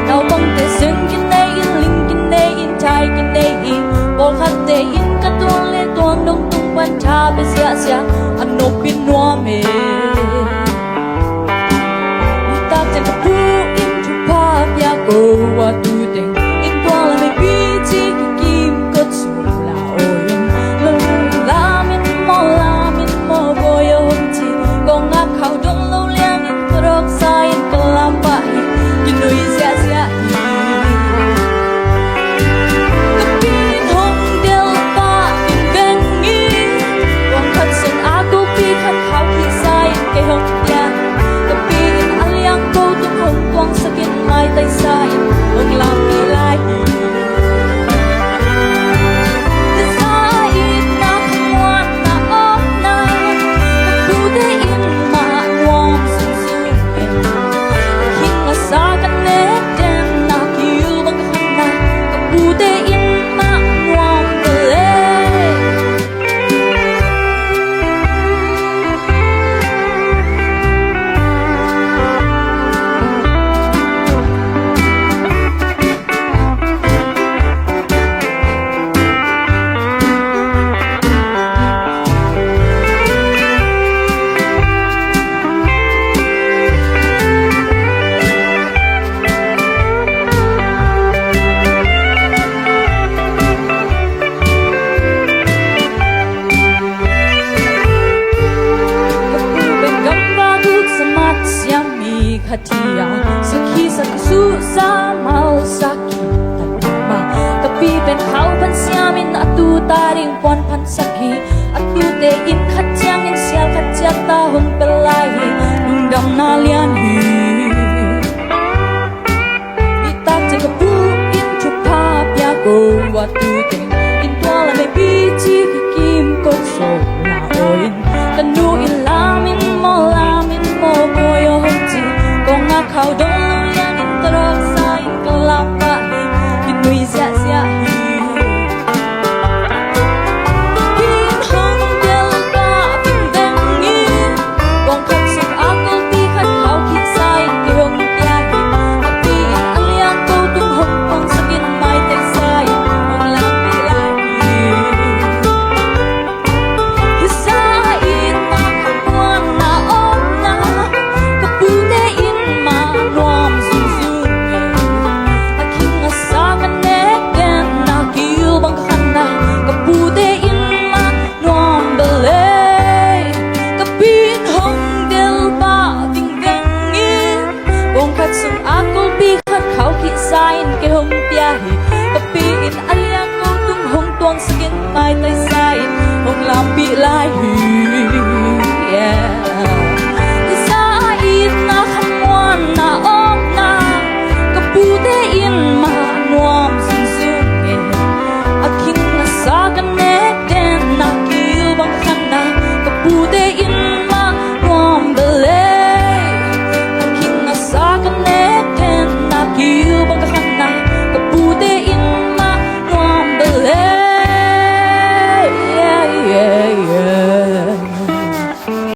Nào băng tê sưng kinh nê in linh kinh nê in chai kinh nê in bol khát tê in cát tuang lê tuang đông tung ban cha bê xia xia anh nộp pin noa mê ta chân cặp pu in chu pa bia cô wa tu tình in tuang là mê bi chi kim cất su la oin la min mo boy hôn chi gong ngap khao đông lâu liang in trok sa in kalam ba in nuôi xia xia sakit mai tay sai ong lam pi lai sai na khwan na op na bu de in ma wom su su king a sa kan ne den na kiu bang khan na bu de in ma wom le hatia sakhi saksu sa mau sakhi tanma kapi ben khau ban siamin atu taring pon phan sakhi atu te in khat chang in sial khat chak ta hun pelai lung dam na lian hi itak je kapu in chu pa pya go wa tu te in twa la me pi chi kim ko so la oin tanu in lamin mo boy hon chi gong ngap khao đông lâu liang in trok sa in kalam ba in nuôi xia xia pin hong del ba pin veng ngi gong khát suk akol pi khát khao khit sa in ki hong tia hi pi in aliang ko tung hong pang sakin mai tek sa in hong lam pi lai hi sa in ma khwan na om na kapu de in nuam zum zum a king a sa kan ne den na kiu bang khan na kapu de in ma nuam bele kapin hong del ba ting veng in gong khat sung akol pi khat khao khi sa in ke hong tia hi kapi in alia ko tung hong tuang skin mai tai